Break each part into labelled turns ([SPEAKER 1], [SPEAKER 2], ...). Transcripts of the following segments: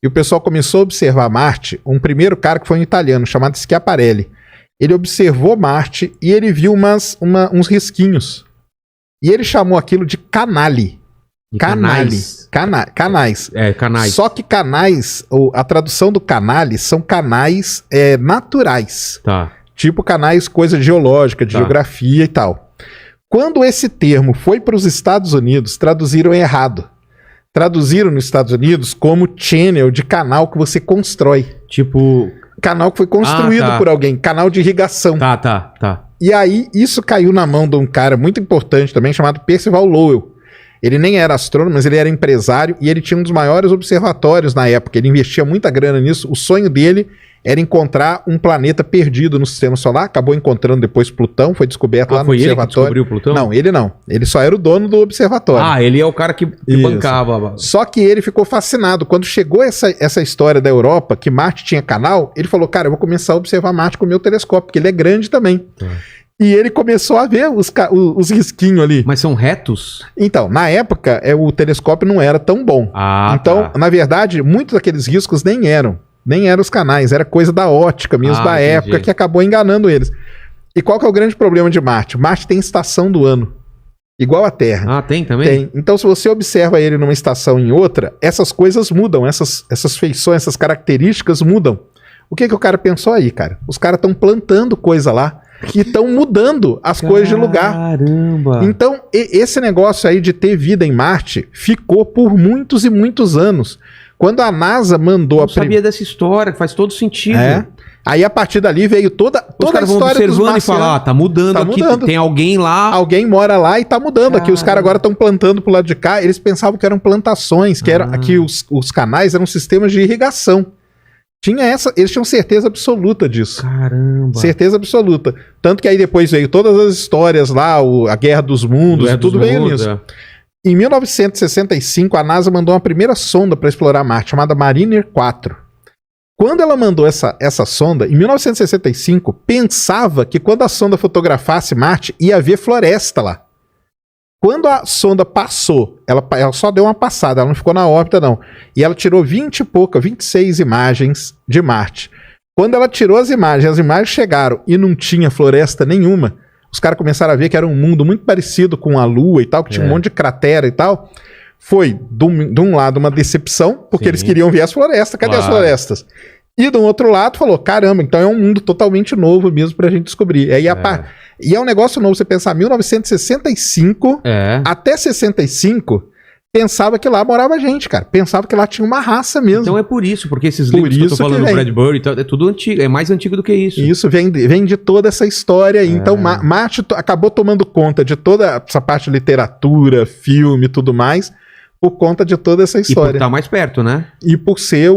[SPEAKER 1] E o pessoal começou a observar Marte, um primeiro cara que foi um italiano, chamado Schiaparelli. Ele observou Marte e ele viu uns risquinhos. E ele chamou aquilo de canali. Canais.
[SPEAKER 2] Canais.
[SPEAKER 1] Só que canais, a tradução do canali são canais naturais.
[SPEAKER 2] Tá.
[SPEAKER 1] Tipo canais, coisa geológica, de geografia e tal. Quando esse termo foi para os Estados Unidos, traduziram errado. Traduziram nos Estados Unidos como channel de canal que você constrói.
[SPEAKER 2] Tipo...
[SPEAKER 1] Canal que foi construído por alguém. Canal de irrigação.
[SPEAKER 2] Tá.
[SPEAKER 1] E aí, isso caiu na mão de um cara muito importante também, chamado Percival Lowell. Ele nem era astrônomo, mas ele era empresário e ele tinha um dos maiores observatórios na época. Ele investia muita grana nisso. O sonho dele era encontrar um planeta perdido no sistema solar. Acabou encontrando depois Plutão, foi descoberto lá no observatório.
[SPEAKER 2] Ele que descobriu Plutão?
[SPEAKER 1] Não, ele não. Ele só era o dono do observatório.
[SPEAKER 2] Ele é o cara que bancava.
[SPEAKER 1] Só que ele ficou fascinado. Quando chegou essa história da Europa, que Marte tinha canal, ele falou, cara, eu vou começar a observar Marte com o meu telescópio, porque ele é grande também. E ele começou a ver os risquinhos ali.
[SPEAKER 2] Mas são retos?
[SPEAKER 1] Então, na época, o telescópio não era tão bom. Então, na verdade, muitos daqueles riscos nem eram os canais, era coisa da ótica mesmo, da época, que acabou enganando eles. E qual que é o grande problema de Marte? Marte tem estação do ano, igual a Terra.
[SPEAKER 2] Tem também?
[SPEAKER 1] Tem. Então, se você observa ele numa estação e em outra, essas coisas mudam, essas feições, essas características mudam. O que o cara pensou aí, cara? Os caras estão plantando coisa lá e estão mudando as coisas de lugar.
[SPEAKER 2] Caramba!
[SPEAKER 1] Então, esse negócio aí de ter vida em Marte ficou por muitos e muitos anos. Quando a NASA mandou...
[SPEAKER 2] Eu sabia dessa história, faz todo sentido.
[SPEAKER 1] Aí, a partir dali, veio toda a história dos marcianos.
[SPEAKER 2] E falar, tá mudando aqui, tem alguém lá...
[SPEAKER 1] Alguém mora lá e tá mudando aqui. Os caras agora estão plantando pro lado de cá. Eles pensavam que eram plantações, que os canais eram sistemas de irrigação. Eles tinham certeza absoluta disso.
[SPEAKER 2] Caramba.
[SPEAKER 1] Certeza absoluta. Tanto que aí depois veio todas as histórias lá, a Guerra dos Mundos, tudo veio nisso. Em 1965, a NASA mandou uma primeira sonda para explorar Marte, chamada Mariner 4. Quando ela mandou essa sonda, em 1965, pensava que quando a sonda fotografasse Marte, ia haver floresta lá. Quando a sonda passou, ela só deu uma passada, ela não ficou na órbita não. E ela tirou 26 imagens de Marte. Quando ela tirou as imagens chegaram e não tinha floresta nenhuma, os caras começaram a ver que era um mundo muito parecido com a Lua e tal, que tinha um monte de cratera e tal. Foi, de um lado, uma decepção, porque eles queriam ver as florestas. Cadê as florestas? E do outro lado, falou, caramba, então é um mundo totalmente novo mesmo pra gente descobrir. E é um negócio novo, você pensar, 1965 até 65, pensava que lá morava gente, cara. Pensava que lá tinha uma raça mesmo.
[SPEAKER 2] Então é por isso, porque esses livros que eu tô falando, do Bradbury, é tudo antigo, é mais antigo do que isso.
[SPEAKER 1] Isso vem de toda essa história aí. Então Marte acabou tomando conta de toda essa parte de literatura, filme e tudo mais, por conta de toda essa história.
[SPEAKER 2] E por estar mais perto, né?
[SPEAKER 1] E por ser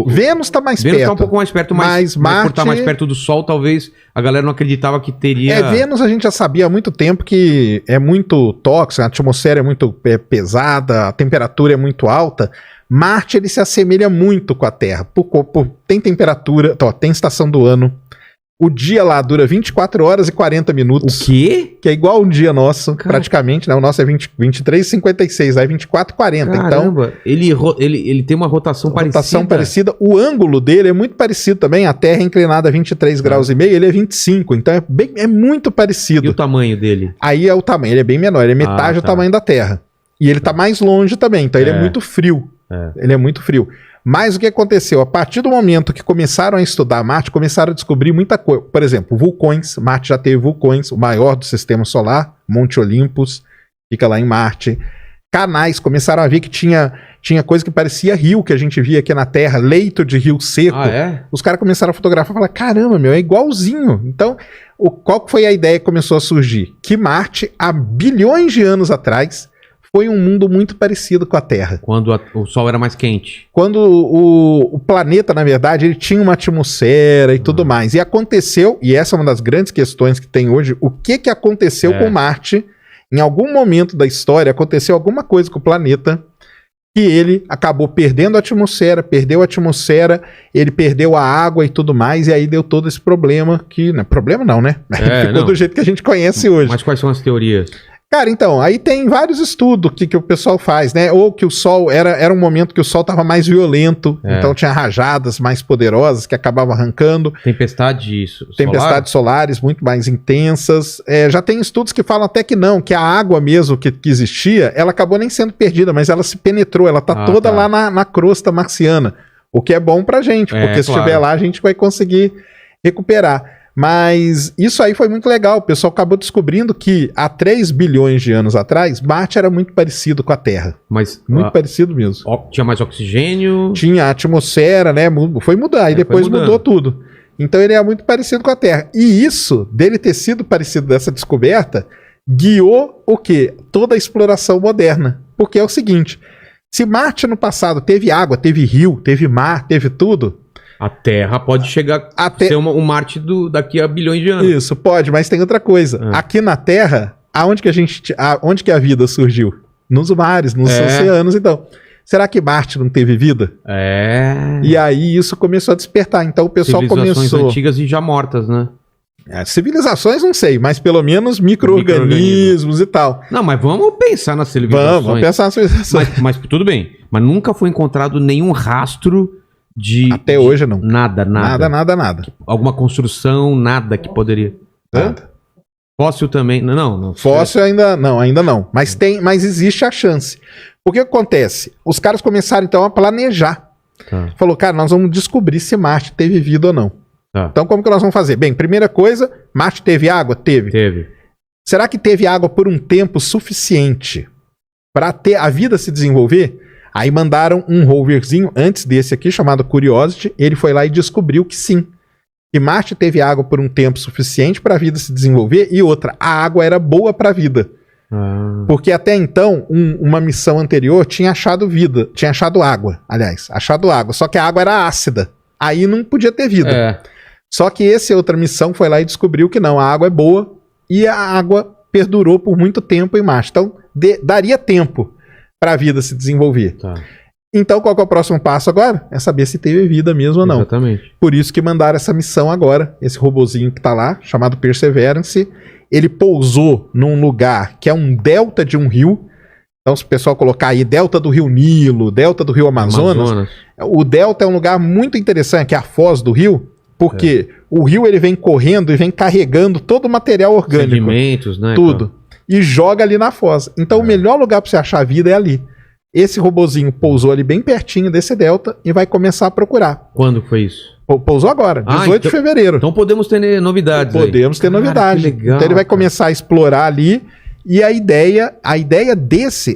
[SPEAKER 1] Vênus tá mais perto.
[SPEAKER 2] Vênus tá um pouco mais perto, mas
[SPEAKER 1] Marte...
[SPEAKER 2] por estar mais perto do Sol, talvez a galera não acreditava que teria...
[SPEAKER 1] Vênus a gente já sabia há muito tempo que é muito tóxico, a atmosfera é muito pesada, a temperatura é muito alta. Marte, ele se assemelha muito com a Terra. Tem temperatura, tem estação do ano. O dia lá dura 24 horas e 40 minutos.
[SPEAKER 2] O quê?
[SPEAKER 1] Que é igual um dia nosso, praticamente, né? O nosso é 23,56, aí 24,40.
[SPEAKER 2] Caramba, então, ele tem uma rotação parecida.
[SPEAKER 1] O ângulo dele é muito parecido também. A Terra é inclinada a 23 graus e meio, ele é 25. Então é muito parecido.
[SPEAKER 2] E o tamanho dele?
[SPEAKER 1] Aí é o tamanho, ele é bem menor. Ele é metade do tamanho da Terra. E ele tá mais longe também, então ele é muito frio. Ele é muito frio. Mas o que aconteceu? A partir do momento que começaram a estudar Marte, começaram a descobrir muita coisa. Por exemplo, vulcões. Marte já teve vulcões, o maior do sistema solar, Monte Olympus, fica lá em Marte. Canais, começaram a ver que tinha coisa que parecia rio, que a gente via aqui na Terra, leito de rio seco. Os caras começaram a fotografar e falaram, caramba, é igualzinho. Então, qual que foi a ideia que começou a surgir? Que Marte, há bilhões de anos atrás, foi um mundo muito parecido com a Terra.
[SPEAKER 2] Quando o Sol era mais quente.
[SPEAKER 1] Quando o planeta, na verdade, ele tinha uma atmosfera e tudo mais. E aconteceu, e essa é uma das grandes questões que tem hoje, o que aconteceu com Marte? Em algum momento da história, aconteceu alguma coisa com o planeta que ele acabou perdendo a atmosfera, ele perdeu a água e tudo mais, e aí deu todo esse problema que... Não, problema não, né? Ficou do jeito que a gente conhece hoje.
[SPEAKER 2] Mas quais são as teorias?
[SPEAKER 1] Cara, então, aí tem vários estudos que o pessoal faz, né? Ou que o Sol, era um momento que o Sol estava mais violento, então tinha rajadas mais poderosas que acabavam arrancando. Tempestades solares muito mais intensas. Já tem estudos que falam até que não, que a água mesmo que existia, ela acabou nem sendo perdida, mas ela se penetrou, ela tá toda lá na crosta marciana, o que é bom pra gente, porque se estiver lá a gente vai conseguir recuperar. Mas isso aí foi muito legal. O pessoal acabou descobrindo que há 3 bilhões de anos atrás, Marte era muito parecido com a Terra.
[SPEAKER 2] Mas
[SPEAKER 1] muito parecido mesmo.
[SPEAKER 2] Tinha mais oxigênio?
[SPEAKER 1] Tinha a atmosfera, né? Foi mudar, e depois mudou tudo. Então ele é muito parecido com a Terra. E isso, dele ter sido parecido dessa descoberta, guiou o quê? Toda a exploração moderna. Porque é o seguinte, se Marte no passado teve água, teve rio, teve mar, teve tudo...
[SPEAKER 2] A Terra pode chegar a ser um Marte daqui a bilhões de anos.
[SPEAKER 1] Isso, pode, mas tem outra coisa. Aqui na Terra, onde que a vida surgiu? Nos mares, nos oceanos, então. Será que Marte não teve vida? E aí isso começou a despertar. Então o pessoal
[SPEAKER 2] civilizações antigas e já mortas, né?
[SPEAKER 1] Civilizações não sei, mas pelo menos micro-organismos e tal.
[SPEAKER 2] Não, mas vamos pensar nas civilizações.
[SPEAKER 1] Vamos pensar nas civilizações.
[SPEAKER 2] Mas tudo bem. Mas nunca foi encontrado nenhum rastro
[SPEAKER 1] até hoje não.
[SPEAKER 2] Nada. Alguma construção, nada que poderia. Fóssil também. Não.
[SPEAKER 1] Fóssil ainda não. Mas existe a chance. O que acontece? Os caras começaram então a planejar. Falou, cara, nós vamos descobrir se Marte teve vida ou não. Então como que nós vamos fazer? Bem, primeira coisa, Marte teve água? Teve. Será que teve água por um tempo suficiente para ter a vida se desenvolver? Aí mandaram um roverzinho antes desse aqui, chamado Curiosity. Ele foi lá e descobriu que sim. Que Marte teve água por um tempo suficiente para a vida se desenvolver. E outra, a água era boa para a vida. Porque até então, uma missão anterior tinha achado vida. Tinha achado água, aliás. Achado água. Só que a água era ácida. Aí não podia ter vida. Só que essa outra missão foi lá e descobriu que não. A água é boa. E a água perdurou por muito tempo em Marte. Então, daria tempo para a vida se desenvolver. Então, qual que é o próximo passo agora? É saber se teve vida mesmo ou não.
[SPEAKER 2] Exatamente.
[SPEAKER 1] Por isso que mandaram essa missão agora, esse robozinho que tá lá, chamado Perseverance. Ele pousou num lugar que é um delta de um rio. Então, se o pessoal colocar aí delta do rio Nilo, delta do rio Amazonas. O delta é um lugar muito interessante, que é a foz do rio, porque o rio ele vem correndo e vem carregando todo o material orgânico.
[SPEAKER 2] Sedimentos, né?
[SPEAKER 1] Tudo. E joga ali na foz. Então o melhor lugar para você achar vida é ali. Esse robozinho pousou ali bem pertinho desse delta e vai começar a procurar.
[SPEAKER 2] Quando foi isso?
[SPEAKER 1] Pousou agora, 18 de fevereiro.
[SPEAKER 2] Então podemos ter novidades.
[SPEAKER 1] Podemos ter novidades.
[SPEAKER 2] Legal,
[SPEAKER 1] então ele vai começar a explorar ali. E a ideia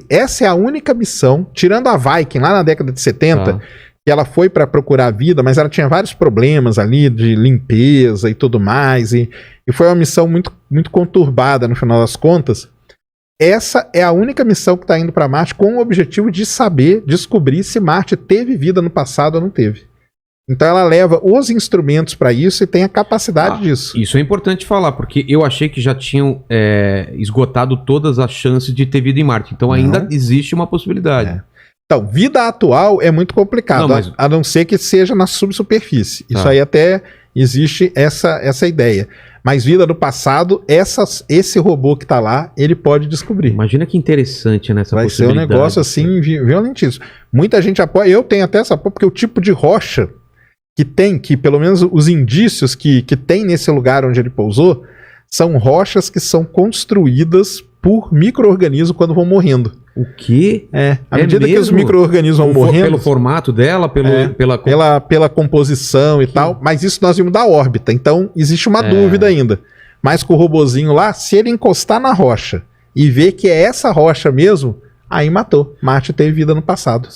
[SPEAKER 1] essa é a única missão, tirando a Viking lá na década de 70, que ela foi para procurar vida, mas ela tinha vários problemas ali de limpeza e tudo mais, e foi uma missão muito, muito conturbada no final das contas. Essa é a única missão que está indo para Marte com o objetivo de descobrir se Marte teve vida no passado ou não teve. Então ela leva os instrumentos para isso e tem a capacidade disso.
[SPEAKER 2] Isso é importante falar, porque eu achei que já tinham esgotado todas as chances de ter vida em Marte. Então ainda existe uma possibilidade.
[SPEAKER 1] Então, vida atual é muito complicado, a não ser que seja na subsuperfície. Isso aí até existe essa ideia. Mas vida do passado, esse robô que tá lá, ele pode descobrir.
[SPEAKER 2] Imagina que interessante nessa
[SPEAKER 1] possibilidade. Vai ser um negócio assim, violentíssimo. Muita gente apoia, eu tenho até essa apoia, porque o tipo de rocha que pelo menos os indícios que tem nesse lugar onde ele pousou, são rochas que são construídas por micro-organismos quando vão morrendo.
[SPEAKER 2] O quê?
[SPEAKER 1] À medida que os micro-organismos vão morrendo...
[SPEAKER 2] Pelo formato dela?
[SPEAKER 1] Pela composição e tal. Mas isso nós vimos da órbita. Então, existe uma dúvida ainda. Mas com o robozinho lá, se ele encostar na rocha e ver que é essa rocha mesmo, aí matou. Marte teve vida no passado.